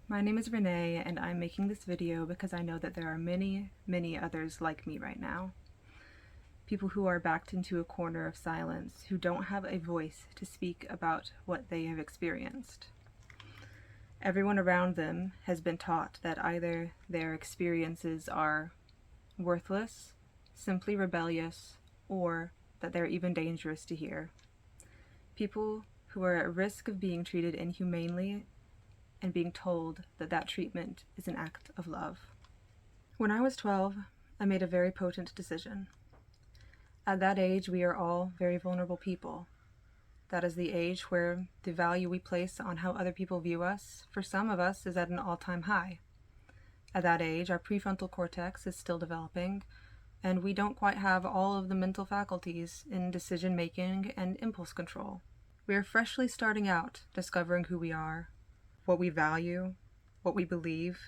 My name is Renee, and I'm making this video because I know that there are many, many others like me right now. People who are backed into a corner of silence, who don't have a voice to speak about what they have experienced. Everyone around them has been taught that either their experiences are worthless, simply rebellious, or that they're even dangerous to hear. People who are at risk of being treated inhumanely and being told that that treatment is an act of love. When I was 12, I made a very potent decision. At that age, we are all very vulnerable people. That is the age where the value we place on how other people view us, for some of us, is at an all-time high. At that age, our prefrontal cortex is still developing, and we don't quite have all of the mental faculties in decision-making and impulse control. We are freshly starting out, discovering who we are, what we value, what we believe.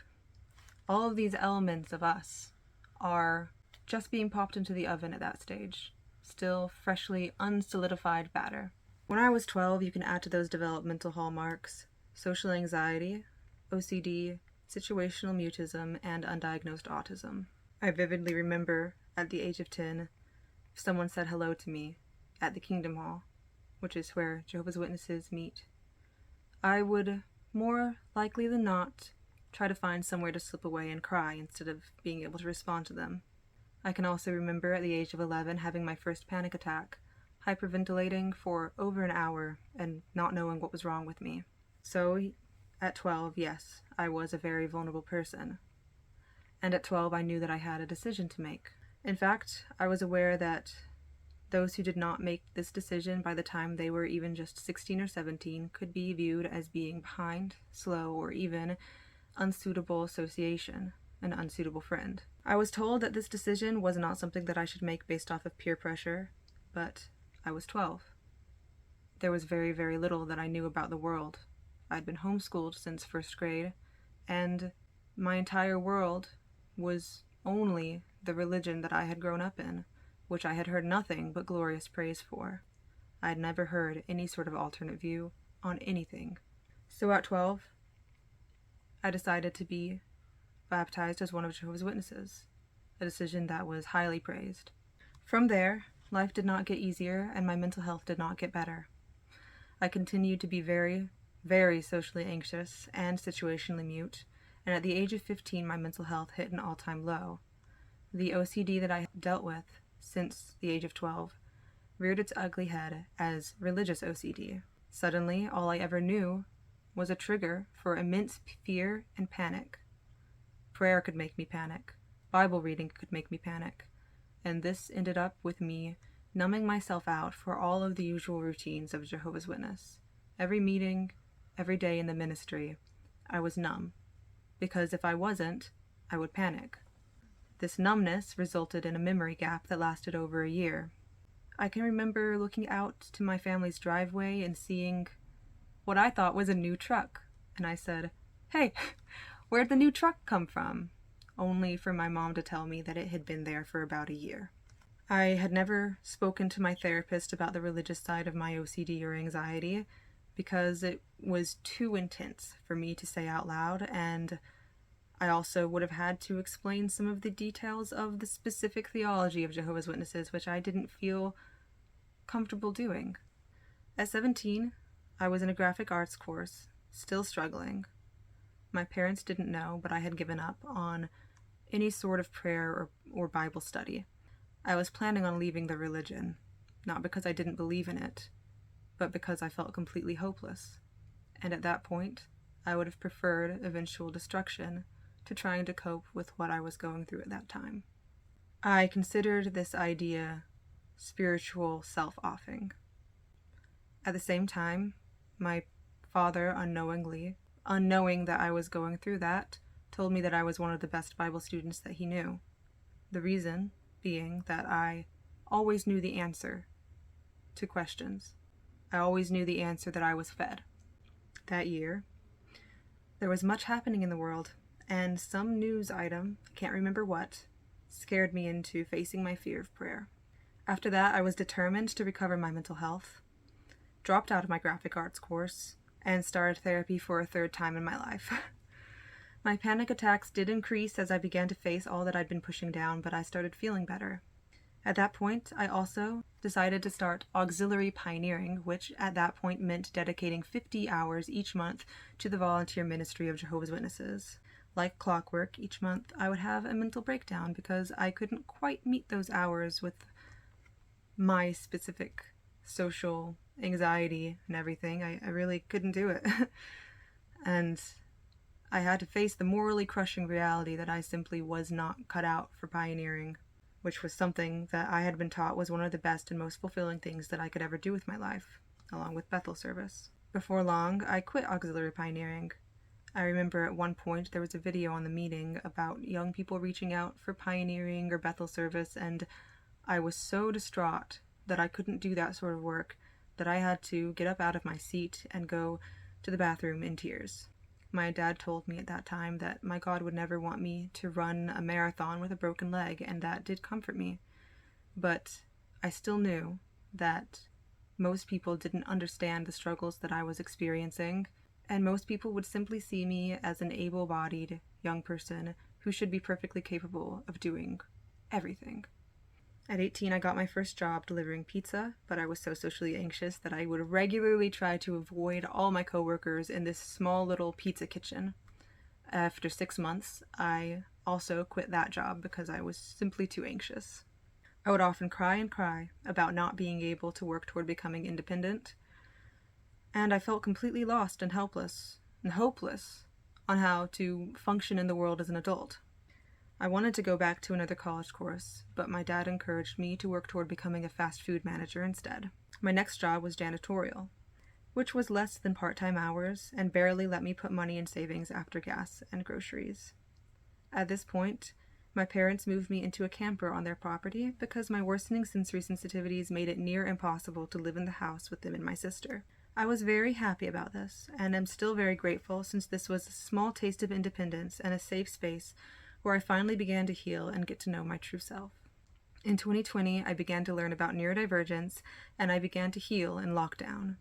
All of these elements of us are just being popped into the oven at that stage, still freshly unsolidified batter. When I was 12, you can add to those developmental hallmarks social anxiety, OCD, situational mutism, and undiagnosed autism. I vividly remember at the age of 10, if someone said hello to me at the Kingdom Hall, which is where Jehovah's Witnesses meet, I would more likely than not try to find somewhere to slip away and cry instead of being able to respond to them. I can also remember at the age of 11 having my first panic attack, hyperventilating for over an hour and not knowing what was wrong with me. So at 12, yes, I was a very vulnerable person. And at 12, I knew that I had a decision to make. In fact, I was aware that those who did not make this decision by the time they were even just 16 or 17 could be viewed as being behind, slow, or even unsuitable association, an unsuitable friend. I was told that this decision was not something that I should make based off of peer pressure, but I was 12. There was very, very little that I knew about the world. I'd been homeschooled since first grade, and my entire world was only the religion that I had grown up in, which I had heard nothing but glorious praise for. I had never heard any sort of alternate view on anything. So at 12, I decided to be baptized as one of Jehovah's Witnesses, a decision that was highly praised. From there, life did not get easier and my mental health did not get better. I continued to be very, very socially anxious and situationally mute, and at the age of 15, my mental health hit an all-time low. The OCD that I had dealt with since the age of 12 reared its ugly head as religious OCD. Suddenly, all I ever knew was a trigger for immense fear and panic. Prayer could make me panic. Bible reading could make me panic. And this ended up with me numbing myself out for all of the usual routines of a Jehovah's Witness. Every meeting, every day in the ministry, I was numb. Because if I wasn't, I would panic. This numbness resulted in a memory gap that lasted over a year. I can remember looking out to my family's driveway and seeing what I thought was a new truck. And I said, "Hey, where'd the new truck come from?" Only for my mom to tell me that it had been there for about a year. I had never spoken to my therapist about the religious side of my OCD or anxiety because it was too intense for me to say out loud, and I also would have had to explain some of the details of the specific theology of Jehovah's Witnesses, which I didn't feel comfortable doing. At 17, I was in a graphic arts course, still struggling. My parents didn't know, but I had given up on any sort of prayer or Bible study. I was planning on leaving the religion, not because I didn't believe in it, but because I felt completely hopeless. And at that point, I would have preferred eventual destruction to trying to cope with what I was going through at that time. I considered this idea spiritual self-offing. At the same time, my father unknowing that I was going through that, told me that I was one of the best Bible students that he knew. The reason being that I always knew the answer to questions. I always knew the answer that I was fed. That year, there was much happening in the world, and some news item, I can't remember what, scared me into facing my fear of prayer. After that, I was determined to recover my mental health, dropped out of my graphic arts course, and started therapy for a third time in my life. My panic attacks did increase as I began to face all that I'd been pushing down, but I started feeling better. At that point, I also decided to start auxiliary pioneering, which at that point meant dedicating 50 hours each month to the volunteer ministry of Jehovah's Witnesses. Like clockwork, each month I would have a mental breakdown because I couldn't quite meet those hours with my specific social anxiety and everything. I really couldn't do it. And I had to face the morally crushing reality that I simply was not cut out for pioneering, which was something that I had been taught was one of the best and most fulfilling things that I could ever do with my life, along with Bethel service. Before long, I quit auxiliary pioneering. I remember at one point there was a video on the meeting about young people reaching out for pioneering or Bethel service, and I was so distraught that I couldn't do that sort of work that I had to get up out of my seat and go to the bathroom in tears. My dad told me at that time that my God would never want me to run a marathon with a broken leg, and that did comfort me. But I still knew that most people didn't understand the struggles that I was experiencing, and most people would simply see me as an able-bodied young person who should be perfectly capable of doing everything. At 18, I got my first job delivering pizza, but I was so socially anxious that I would regularly try to avoid all my coworkers in this small little pizza kitchen. After 6 months, I also quit that job because I was simply too anxious. I would often cry and cry about not being able to work toward becoming independent, and I felt completely lost and helpless and hopeless on how to function in the world as an adult. I wanted to go back to another college course, but my dad encouraged me to work toward becoming a fast food manager instead. My next job was janitorial, which was less than part-time hours and barely let me put money in savings after gas and groceries. At this point, my parents moved me into a camper on their property because my worsening sensory sensitivities made it near impossible to live in the house with them and my sister. I was very happy about this, and am still very grateful since this was a small taste of independence and a safe space where I finally began to heal and get to know my true self. In 2020, I began to learn about neurodivergence, and I began to heal in lockdown.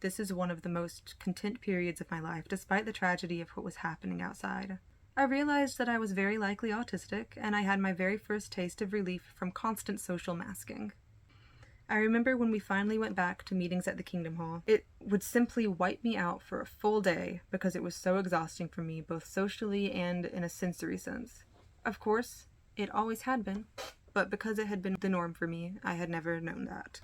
This is one of the most content periods of my life, despite the tragedy of what was happening outside. I realized that I was very likely autistic, and I had my very first taste of relief from constant social masking. I remember when we finally went back to meetings at the Kingdom Hall, it would simply wipe me out for a full day because it was so exhausting for me, both socially and in a sensory sense. Of course, it always had been, but because it had been the norm for me, I had never known that.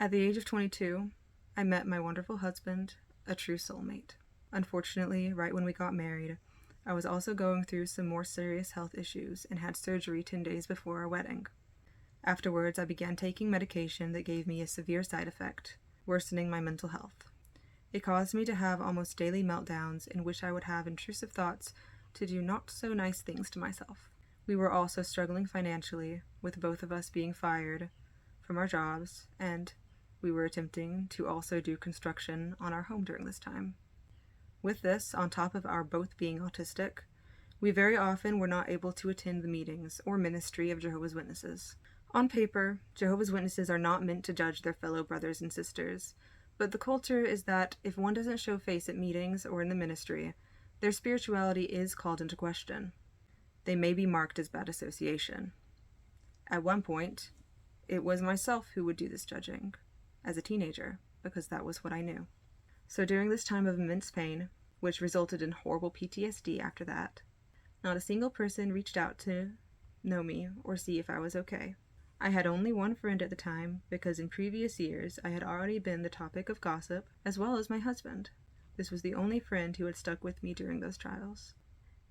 At the age of 22, I met my wonderful husband, a true soulmate. Unfortunately, right when we got married, I was also going through some more serious health issues and had surgery 10 days before our wedding. Afterwards, I began taking medication that gave me a severe side effect, worsening my mental health. It caused me to have almost daily meltdowns in which I would have intrusive thoughts to do not so nice things to myself. We were also struggling financially, with both of us being fired from our jobs, and we were attempting to also do construction on our home during this time. With this, on top of our both being autistic, we very often were not able to attend the meetings or ministry of Jehovah's Witnesses. On paper, Jehovah's Witnesses are not meant to judge their fellow brothers and sisters, but the culture is that if one doesn't show face at meetings or in the ministry, their spirituality is called into question. They may be marked as bad association. At one point, it was myself who would do this judging, as a teenager, because that was what I knew. So during this time of immense pain, which resulted in horrible PTSD after that, not a single person reached out to know me or see if I was okay. I had only one friend at the time because in previous years I had already been the topic of gossip, as well as my husband. This was the only friend who had stuck with me during those trials.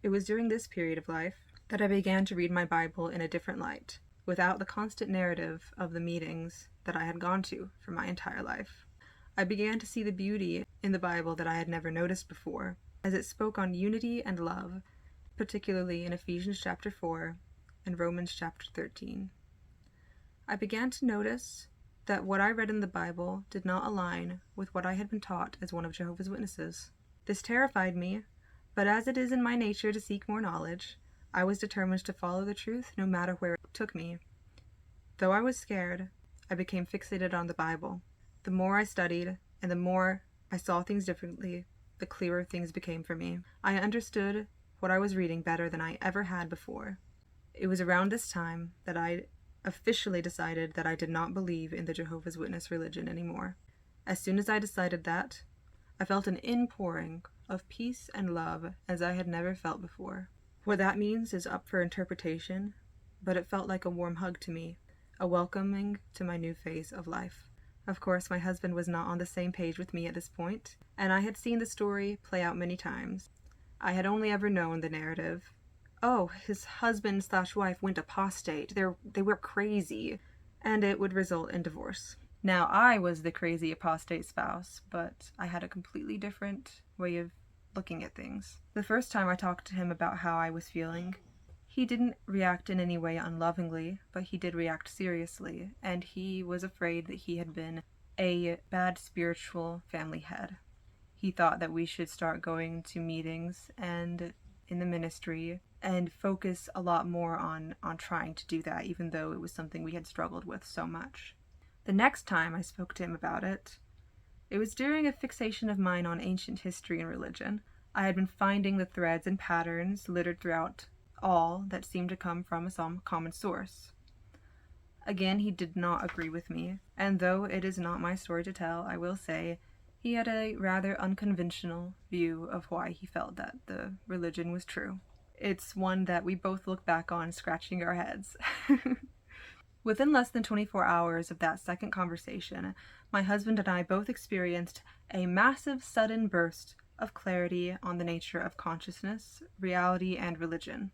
It was during this period of life that I began to read my Bible in a different light, without the constant narrative of the meetings that I had gone to for my entire life. I began to see the beauty in the Bible that I had never noticed before, as it spoke on unity and love, particularly in Ephesians chapter 4 and Romans chapter 13. I began to notice that what I read in the Bible did not align with what I had been taught as one of Jehovah's Witnesses. This terrified me, but as it is in my nature to seek more knowledge, I was determined to follow the truth no matter where it took me. Though I was scared, I became fixated on the Bible. The more I studied, and the more I saw things differently, the clearer things became for me. I understood what I was reading better than I ever had before. It was around this time that I officially decided that I did not believe in the Jehovah's Witness religion anymore. As soon as I decided that, I felt an inpouring of peace and love as I had never felt before. What that means is up for interpretation, but it felt like a warm hug to me, a welcoming to my new phase of life. Of course, my husband was not on the same page with me at this point, and I had seen the story play out many times. I had only ever known the narrative. Oh, his husband/wife went apostate. They were crazy, and it would result in divorce. Now, I was the crazy apostate spouse, but I had a completely different way of looking at things. The first time I talked to him about how I was feeling, he didn't react in any way unlovingly, but he did react seriously, and he was afraid that he had been a bad spiritual family head. He thought that we should start going to meetings and in the ministry and focus a lot more on trying to do that, even though it was something we had struggled with so much. The next time I spoke to him about it, it was during a fixation of mine on ancient history and religion. I had been finding the threads and patterns littered throughout all that seemed to come from some common source. Again, he did not agree with me, and though it is not my story to tell, I will say he had a rather unconventional view of why he felt that the religion was true. It's one that we both look back on scratching our heads. Within less than 24 hours of that second conversation, my husband and I both experienced a massive sudden burst of clarity on the nature of consciousness, reality, and religion.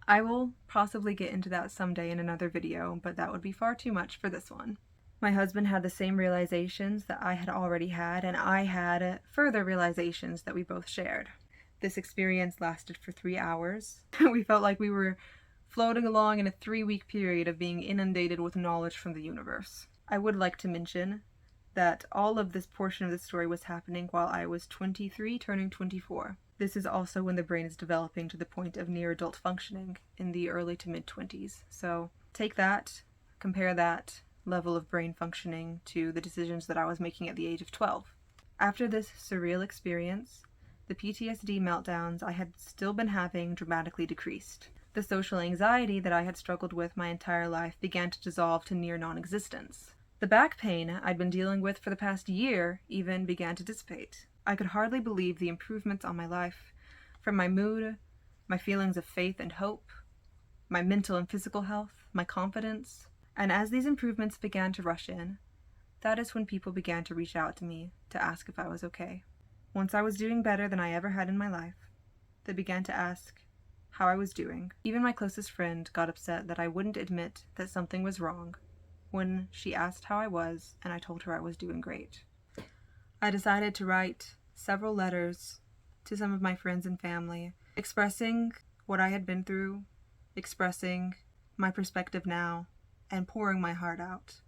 I will possibly get into that someday in another video, but that would be far too much for this one. My husband had the same realizations that I had already had, and I had further realizations that we both shared. This experience lasted for 3 hours. We felt like we were floating along in a 3-week period of being inundated with knowledge from the universe. I would like to mention that all of this portion of the story was happening while I was 23, turning 24. This is also when the brain is developing to the point of near adult functioning in the early to mid-20s. So take that, compare that level of brain functioning to the decisions that I was making at the age of 12. After this surreal experience, the PTSD meltdowns I had still been having dramatically decreased. The social anxiety that I had struggled with my entire life began to dissolve to near non-existence. The back pain I'd been dealing with for the past year even began to dissipate. I could hardly believe the improvements on my life, from my mood, my feelings of faith and hope, my mental and physical health, my confidence. And as these improvements began to rush in, that is when people began to reach out to me to ask if I was okay. Once I was doing better than I ever had in my life, they began to ask how I was doing. Even my closest friend got upset that I wouldn't admit that something was wrong when she asked how I was, and I told her I was doing great. I decided to write several letters to some of my friends and family, expressing what I had been through, expressing my perspective now, and pouring my heart out.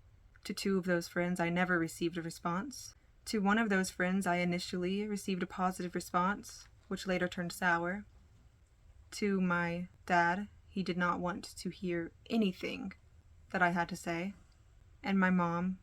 To 2 of those friends, I never received a response. To one of those friends, I initially received a positive response, which later turned sour. To my dad, he did not want to hear anything that I had to say. And my mom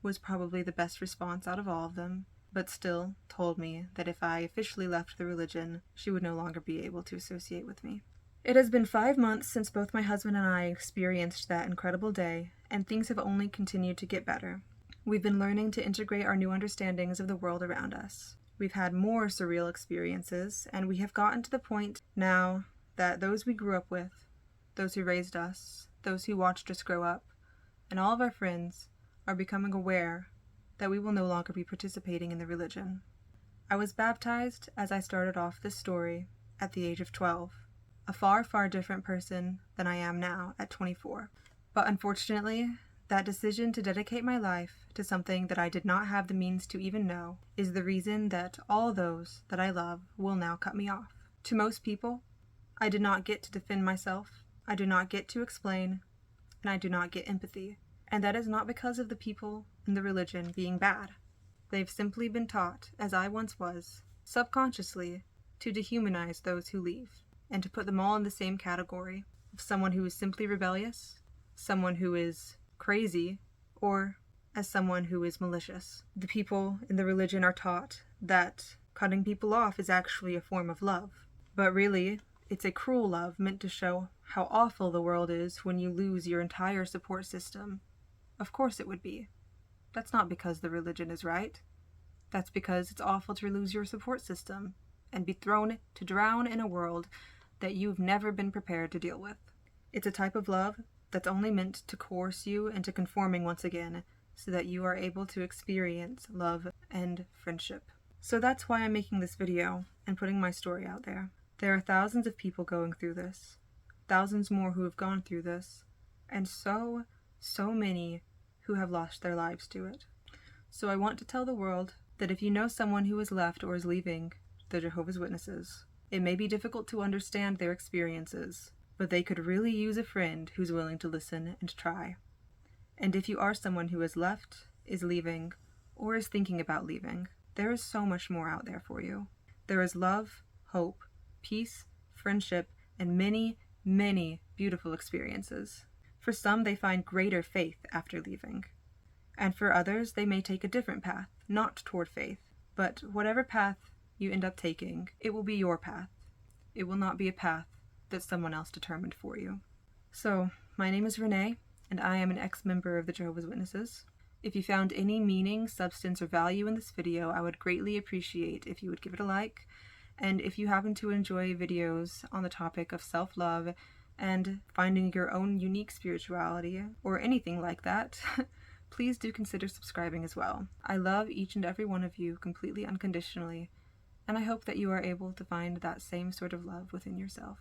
was probably the best response out of all of them, but still told me that if I officially left the religion, she would no longer be able to associate with me. It has been 5 months since both my husband and I experienced that incredible day, and things have only continued to get better. We've been learning to integrate our new understandings of the world around us. We've had more surreal experiences, and we have gotten to the point now that those we grew up with, those who raised us, those who watched us grow up, and all of our friends are becoming aware that we will no longer be participating in the religion. I was baptized as I started off this story at the age of 12, a far, far different person than I am now at 24. But unfortunately, that decision to dedicate my life to something that I did not have the means to even know is the reason that all those that I love will now cut me off. To most people, I did not get to defend myself, I do not get to explain, and I do not get empathy. And that is not because of the people in the religion being bad. They've simply been taught, as I once was, subconsciously, to dehumanize those who leave, and to put them all in the same category of someone who is simply rebellious, someone who is crazy, or as someone who is malicious. The people in the religion are taught that Cutting people off is actually a form of love. But really, it's a cruel love meant to show how awful the world is when you lose your entire support system. Of course it would be. That's not because the religion is right. That's because it's awful to lose your support system and be thrown to drown in a world that you've never been prepared to deal with. It's a type of love that's only meant to coerce you into conforming once again so that you are able to experience love and friendship. So that's why I'm making this video and putting my story out there. There are thousands of people going through this, thousands more who have gone through this, and so many who have lost their lives to it. So I want to tell the world that if you know someone who is left or is leaving the Jehovah's Witnesses, it may be difficult to understand their experiences, but they could really use a friend who's willing to listen and try. And if you are someone who has left, is leaving, or is thinking about leaving, there is so much more out there for you. There is love, hope, peace, friendship, and many, many beautiful experiences. For some, they find greater faith after leaving. And for others, they may take a different path, not toward faith, but whatever path you end up taking, it will be your path. It will not be a path that someone else determined for you. So, my name is Renee, and I am an ex-member of the Jehovah's Witnesses. If you found any meaning, substance, or value in this video, I would greatly appreciate if you would give it a like. And if you happen to enjoy videos on the topic of self-love and finding your own unique spirituality, or anything like that, please do consider subscribing as well. I love each and every one of you completely unconditionally, and I hope that you are able to find that same sort of love within yourself.